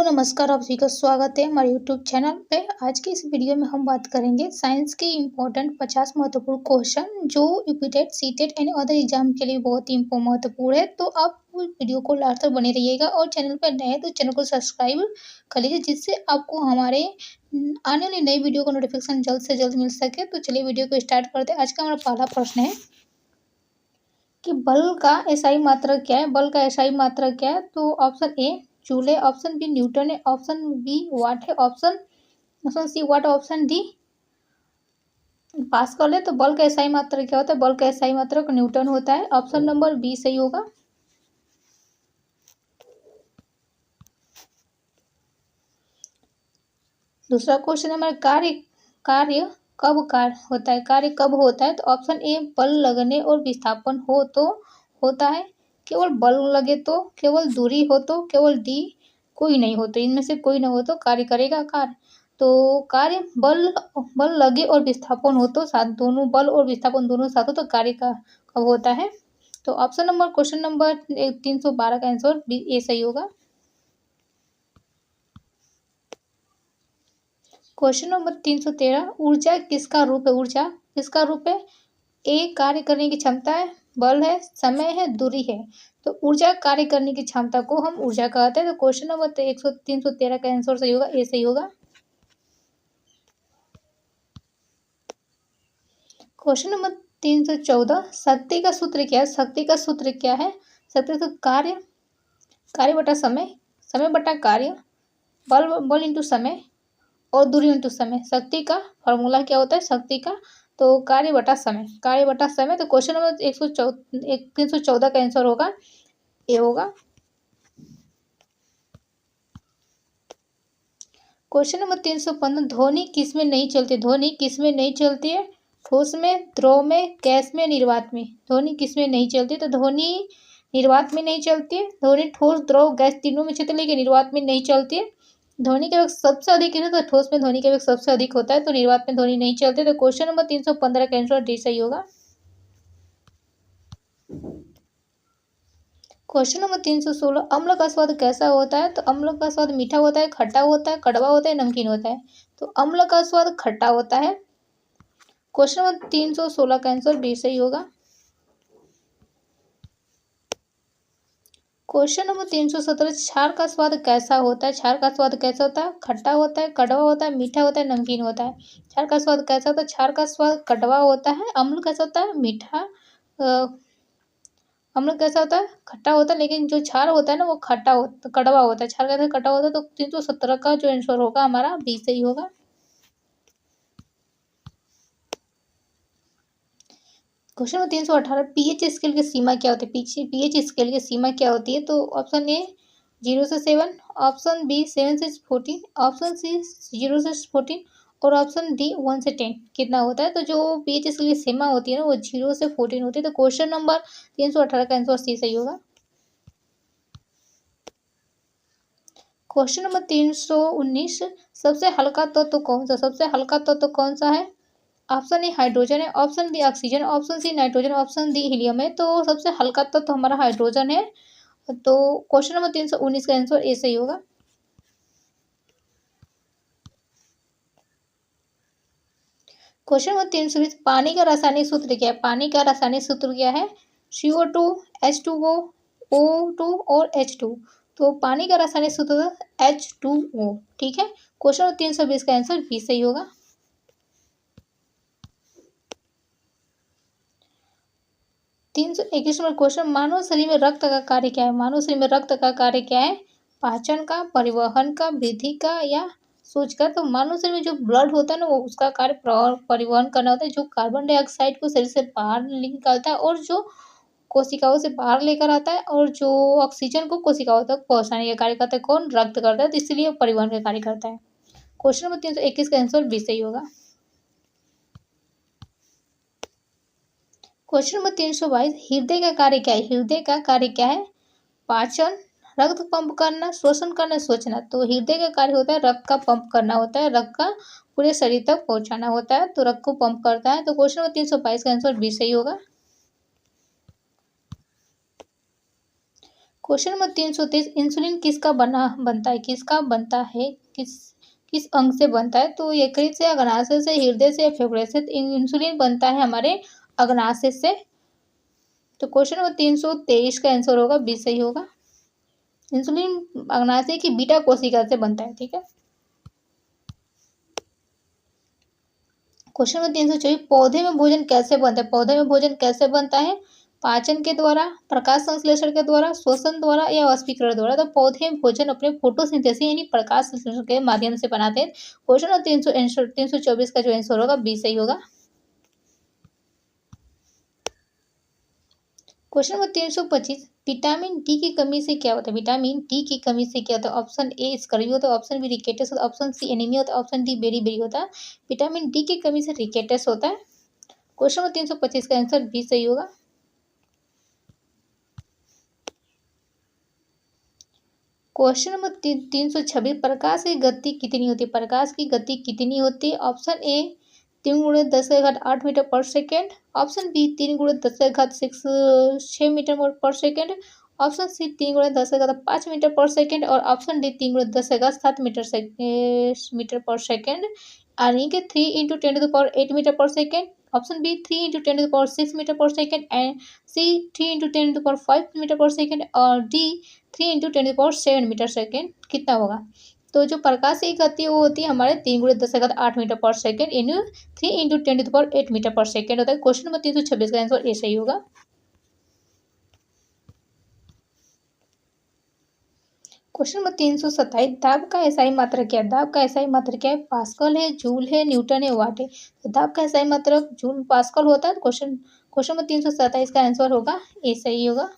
Hello नमस्कार, आप सभी का स्वागत है हमारे यूट्यूब चैनल पे। आज की इस वीडियो में हम बात करेंगे साइंस के इम्पोर्टेंट 50 महत्वपूर्ण क्वेश्चन जो UPTET CTET and other exam के लिए बहुत ही महत्वपूर्ण है। तो आप वीडियो को लास्ट तक बने रहिएगा और चैनल पर नए हैं तो चैनल को सब्सक्राइब कर लीजिए, जिससे आपको हमारे आने वाली नई वीडियो का नोटिफिकेशन जल्द से जल्द मिल सके। तो चलिए वीडियो को स्टार्ट करते हैं। आज का हमारा पहला प्रश्न है कि बल का एसआई मात्रक क्या है। बल का एसआई मात्रक क्या है? तो ऑप्शन ए जूल है, ऑप्शन बी न्यूटन है, ऑप्शन बी वाट है, ऑप्शन सी वाट, ऑप्शन डी पास कर ले। तो बल का एसआई मात्रक क्या होता है? बल का एसआई मात्रक न्यूटन होता है। ऑप्शन नंबर बी सही होगा। दूसरा क्वेश्चन है हमारा कार्य कार्य कब कार्य होता है? कार्य कब होता है? तो ऑप्शन ए बल लगने और विस्थापन हो तो होता है, केवल बल लगे तो, केवल दूरी हो तो, केवल डी कोई नहीं हो तो। इनमें से कोई ना हो तो कार्य करेगा कार्य। तो कार्य बल बल लगे और विस्थापन हो तो साथ, दोनों बल और विस्थापन दोनों साथ हो तो कार्य का कब होता है? तो ऑप्शन नंबर क्वेश्चन नंबर 312 का आंसर बी ए सही होगा। क्वेश्चन नंबर 313 ऊर्जा किसका रूप है? ऊर्जा किसका रूप है? ए कार्य करने की क्षमता है, बल है, समय है, दूरी है। तो ऊर्जा कार्य करने की क्षमता को हम ऊर्जा कहते हैं। तो क्वेश्चन नंबर 313 का आंसर सही होगा, ए सही होगा। क्वेश्चन नंबर 314 शक्ति का सूत्र क्या है? शक्ति का सूत्र क्या है? शक्ति का कार्य कार्य बटा समय, समय बटा कार्य, बल बल इंटू समय और दूरी इंटू समय। शक्ति का फॉर्मूला क्या होता है? शक्ति का तो कार्य बटा समय, कार्य बटा समय। तो क्वेश्चन नंबर 314 का आंसर होगा ए होगा। क्वेश्चन नंबर 315 ध्वनि किसमें नहीं चलती? ध्वनि किसमें नहीं चलती है? ठोस में, द्रव में, गैस में, निर्वात में। ध्वनि किसमें नहीं चलती? तो ध्वनि निर्वात में नहीं चलती है। ध्वनि ठोस, द्रव, गैस तीनों में चलती है लेकिन निर्वात में नहीं चलती है। ध्वनि का वेग सबसे अधिक है तो ठोस में ध्वनि का वेग सबसे अधिक होता है, तो निर्वात में ध्वनि नहीं चलती। तो क्वेश्चन नंबर 315 का आंसर डी सही होगा। क्वेश्चन नंबर 316 अम्ल का स्वाद कैसा होता है? तो अम्ल का स्वाद मीठा होता है, खट्टा होता है, कड़वा होता है, नमकीन होता है। तो अम्ल का स्वाद खट्टा होता है। क्वेश्चन नंबर 316 का आंसर बी सही होगा। क्वेश्चन नंबर 317 क्षार का स्वाद कैसा होता है? क्षार का स्वाद कैसा होता है? खट्टा होता है, कड़वा होता है, मीठा होता है, नमकीन होता है। क्षार का स्वाद कैसा होता है? क्षार का स्वाद कड़वा होता है। अम्ल कैसा होता है? मीठा। अम्ल कैसा होता है? खट्टा होता है, लेकिन जो क्षार होता है ना वो कड़वा होता है। क्षार कैसा खट्टा होता है। तो 317 का जो आंसर होगा हमारा बी सही होगा। क्वेश्चन नंबर 318 पीएच स्केल की सीमा क्या होती है? पीएच स्केल की सीमा क्या होती है? तो ऑप्शन ए 0 से 7, ऑप्शन बी 7 से 14, ऑप्शन सी 0 से 14 और ऑप्शन डी 1 से 10 कितना होता है? तो जो पीएच स्केल की सीमा होती है ना वो 0 से 14 होती है। तो क्वेश्चन नंबर 318 का आंसर सी सही होगा। क्वेश्चन नंबर 319 सबसे हल्का तत्व कौन सा? सबसे हल्का तत्व कौन सा है? ऑप्शन ए हाइड्रोजन है, option B oxygen, option C nitrogen, option D helium है। तो सबसे हल्का तत्व हमारा हाइड्रोजन है। तो क्वेश्चन नंबर 319 का आंसर ए सही होगा। क्वेश्चन नंबर 320 पानी का रासायनिक सूत्र क्या है? पानी का रासायनिक सूत्र क्या है? CO2, H2O, O2 और H2। तो पानी का रासायनिक सूत्र H2O। ठीक है। क्वेश्चन नंबर 320 का आंसर बी सही होगा। 321 नंबर क्वेश्चन मानव शरीर में रक्त का कार्य क्या है? मानव शरीर में रक्त का कार्य क्या है? पाचन का, परिवहन का, वृद्धि का या सोच का? तो मानव शरीर में जो ब्लड होता है ना वो उसका कार्य परिवहन करना होता है, जो कार्बन डाइऑक्साइड को शरीर से बाहर निकालता है और जो कोशिकाओं से बाहर लेकर आता है और जो ऑक्सीजन को कोशिकाओं तक पहुंचाने का कार्य करता है कौन? रक्त करता है। तो इसलिए परिवहन का कार्य करता है। क्वेश्चन नंबर 321 का आंसर बी सही होगा। क्वेश्चन नंबर 322 हृदय का कार्य क्या है? हृदय का कार्य क्या है? पाचन, रक्त पंप करना, शोषण करना, सोचना। तो हृदय का कार्य होता है रक्त का पंप करना होता है, रक्त का पूरे शरीर तक पहुंचाना होता है, तो रक्त को पंप करता है। तो क्वेश्चन नंबर 322 का आंसर बी सही होगा। क्वेश्चन नंबर 330, इंसुलिन किसका बनता है, किस किस अंग से बनता है? तो यकृत से, अग्नाशय से, हृदय से या फेफड़े से? तो इंसुलिन बनता है हमारे अग्नाशय से। तो क्वेश्चन नंबर 323 का आंसर होगा बी सही होगा। इंसुलिन अग्नाशय की बीटा कोशिका से बनता है। ठीक है। क्वेश्चन नंबर 324, पौधे में भोजन कैसे बनता है? पौधे में भोजन कैसे बनता है? पाचन के द्वारा, प्रकाश संश्लेषण के द्वारा, श्वसन द्वारा या वाष्पीकरण द्वारा? तो पौधे भोजन अपने फोटोसिंथेसिस यानी प्रकाश संश्लेषण के माध्यम से बनाते हैं। क्वेश्चन नंबर 324 का जो आंसर होगा बी सही होगा। क्वेश्चन नंबर 325, विटामिन डी की कमी से क्या होता है? विटामिन डी की कमी से क्या होता है? ऑप्शन ए स्कर्वी होता है, ऑप्शन बी रिकेटस होता है, ऑप्शन सी एनीमिया होता है, ऑप्शन डी बेरी बेरी होता है। विटामिन डी की कमी से रिकेटस होता है। क्वेश्चन नंबर 325 का आंसर बी सही होगा। क्वेश्चन नंबर 326, प्रकाश की गति कितनी होती है? प्रकाश की गति कितनी होती है? Option A 3 × 10⁻⁸ option B 3 × 10⁻6 option C 3 × 10⁻5 और ऑप्शन डी 3 × 10⁻7 यानी कि 3 × 10⁸ ऑप्शन बी 3 × 10⁻6 एंड सी 3 × 10⁵ और डी 3 × 10⁷ कितना होगा? तो जो प्रकाश की गति वो होती है हमारे 3 × 10⁸ इन 3 × 10⁸ होता है। क्वेश्चन नंबर 326 का आंसर ए सही होगा। क्वेश्चन नंबर 327, दाब का एसआई मात्रक क्या है? दाब का एसआई मात्रक क्या है? पास्कल है, जूल है, न्यूटन है, वाट है? तो दाब का एसआई मात्रक जूल पास्कल होता है। क्वेश्चन नंबर 327 का आंसर होगा ए सही होगा।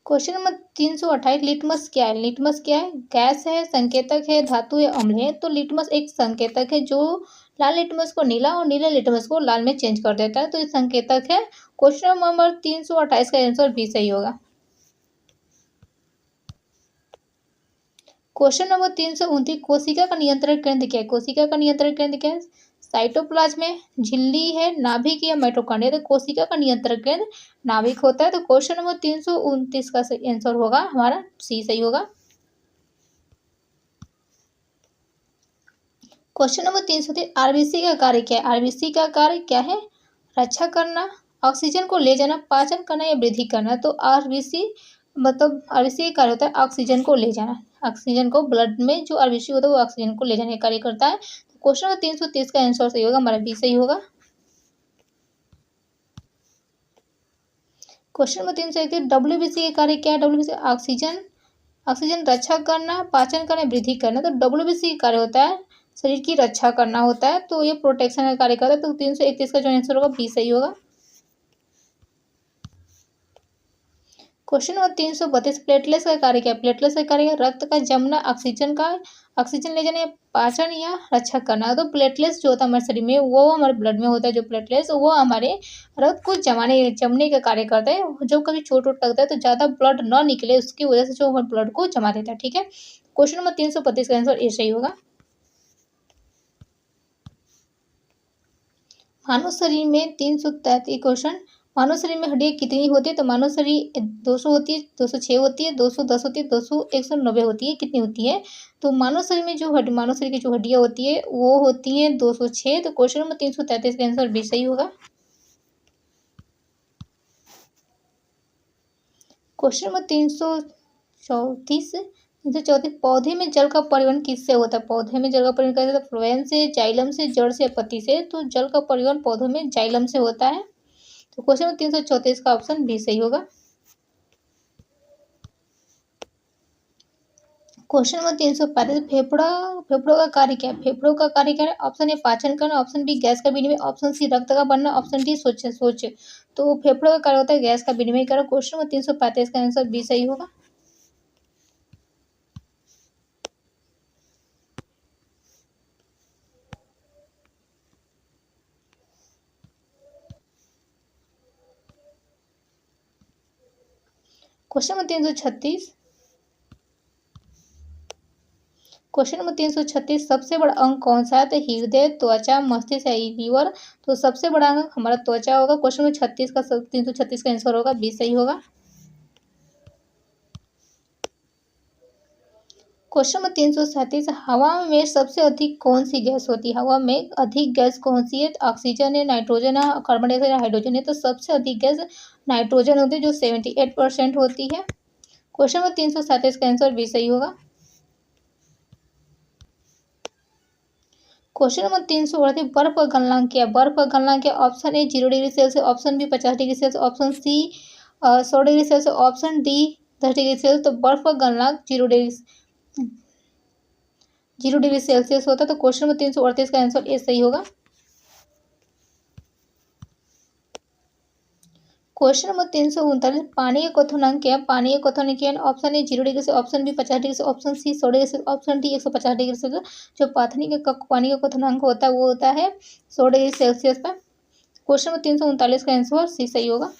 क्वेश्चन नंबर 328, लिटमस क्या है? लिटमस क्या है? गैस है, संकेतक है, धातु है, अम्ल है? तो लिटमस एक संकेतक है जो लाल लिटमस को नीला और नीला लिटमस को लाल में चेंज कर देता है, तो ये संकेतक है। क्वेश्चन नंबर 328 का आंसर बी सही होगा। क्वेश्चन नंबर 329, कोशिका का नियंत्रण केंद्र क्या है? कोशिका का नियंत्रण केंद्र क्या है? साइटोप्लाज्म में, झिल्ली है, नाभिक या माइटोकॉन्ड्रिया? तो कोशिका का नियंत्रण केंद्र नाभिक होता है। तो क्वेश्चन नंबर 329 का आंसर होगा हमारा सी सही होगा। क्वेश्चन नंबर 330, आरबीसी का कार्य क्या है? आरबीसी का कार्य क्या है? रक्षा करना, ऑक्सीजन को ले जाना, पाचन करना या वृद्धि करना? तो आरबीसी मतलब आरबीसी का कार्य होता है ऑक्सीजन को ले जाना। ऑक्सीजन को ब्लड में जो आरबीसी होता है वो ऑक्सीजन को ले जाने का कार्य करता है। क्वेश्चन नंबर 330 का आंसर सही होगा, हमारा बी सही होगा। क्वेश्चन नंबर 331, डब्ल्यूबीसी का कार्य क्या है? डब्ल्यूबीसी ऑक्सीजन रक्षा करना, पाचन करना, वृद्धि करना? तो डब्ल्यूबीसी का कार्य होता है शरीर की रक्षा करना होता है, तो ये प्रोटेक्शन का कार्य करता है। तो 331 का जो आंसर होगा बी सही होगा। क्वेश्चन नंबर 332, प्लेटलेट्स का कार्य क्या है? प्लेटलेट्स का कार्य रक्त का जमना, ऑक्सीजन ले जाने, पाचन या रक्षा करना? तो प्लेटलेट्स जो होता है हमारे शरीर में वो हमारे ब्लड में होता है, जो प्लेटलेट्स वो हमारे रक्त को जमने का कार्य करता है। जो कभी चोट वोट लगता है तो ज़्यादा ब्लड न निकले उसकी वजह से जो हमारे ब्लड को जमा देता है। ठीक है। क्वेश्चन नंबर 332 का आंसर ए सही होगा। मानव शरीर में 333 क्वेश्चन, मानव शरीर में हड्डियां कितनी होती है? तो मानव शरीर 200 होती है, 206 होती है, 210 होती है, 200 190 होती है, कितनी होती है? तो मानव शरीर की जो हड्डियां होती है वो होती है 206। तो क्वेश्चन नंबर 333 का आंसर बी सही होगा। क्वेश्चन नंबर 334, पौधे में जल का परिवहन किससे होता है? पौधे में जल का परिवहन कैसे होता है? फ्लोएम से, जाइलम से, जड़ से, पत्ती से? तो जल का परिवहन पौधों में जाइलम से होता है। तो क्वेश्चन नंबर 334 का ऑप्शन बी सही होगा। क्वेश्चन नंबर 335, फेफड़ों का कार्य क्या है? फेफड़ों का कार्य क्या है? ऑप्शन ए पाचन करना, ऑप्शन बी गैस का विनिमय, ऑप्शन सी रक्त का बनना, ऑप्शन डी सोच। तो फेफड़ों का कार्य होता है गैस का विनिमय करना। क्वेश्चन नंबर 335 का आंसर बी सही होगा। क्वेश्चन नंबर 336, क्वेश्चन नंबर 336 सबसे बड़ा अंग कौन सा है? तो हृदय, त्वचा, मस्तिष्क या लीवर। तो सबसे बड़ा अंग हमारा त्वचा होगा। क्वेश्चन नंबर 336 का आंसर होगा बी सही होगा। क्वेश्चन नंबर 337 हवा में सबसे अधिक कौन सी गैस होती है? हवा में अधिक गैस कौन सी है? ऑक्सीजन है, नाइट्रोजन है, कार्बन डाइऑक्साइड, हाइड्रोजन है। तो सबसे अधिक गैस नाइट्रोजन होती है जो 78% होती है। क्वेश्चन नंबर 337 का आंसर बी सही होगा। क्वेश्चन नंबर 338 बर्फ का गलनांक क्या है? बर्फ का गलनांक क्या? Option A 0 degree Celsius, option B 50 degree Celsius, option C 100 degree Celsius, option D 10 degree Celsius. तो बर्फ का गलनांक 0 डिग्री सेल्सियस होता है। तो क्वेश्चन नंबर 338 का आंसर ए सही होगा। क्वेश्चन नंबर 339 पानी का क्वथनांक क्या है? पानी का क्वथनांक क्या है? ऑप्शन ए 0 डिग्री से, ऑप्शन बी 50 डिग्री से, ऑप्शन सी 100 डिग्री से, ऑप्शन डी 150 डिग्री से। जो पानी का क्वथनांक होता है वो होता है 100 डिग्री सेल्सियस पर। क्वेश्चन नंबर 339 का आंसर सी सही होगा।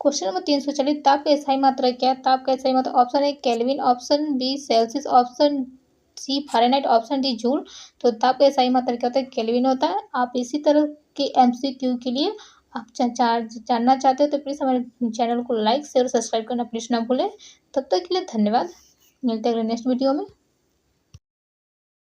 क्वेश्चन नंबर 340 ताप का स्थायी मात्रा क्या है? ताप का स्थायी मात्रा option A kelvin, option B Celsius, option C Fahrenheit, option D joule. तो ताप का स्थायी मात्रा क्या होता है? केल्विन होता है। आप इसी तरह के एमसीक्यू के लिए आप जानना चाहते हो तो प्लीज़ हमारे चैनल को लाइक शेयर सब्सक्राइब करना प्लीज़ ना भूलें। तब तक के लिए धन्यवाद। मिलते हैं अगले नेक्स्ट वीडियो में।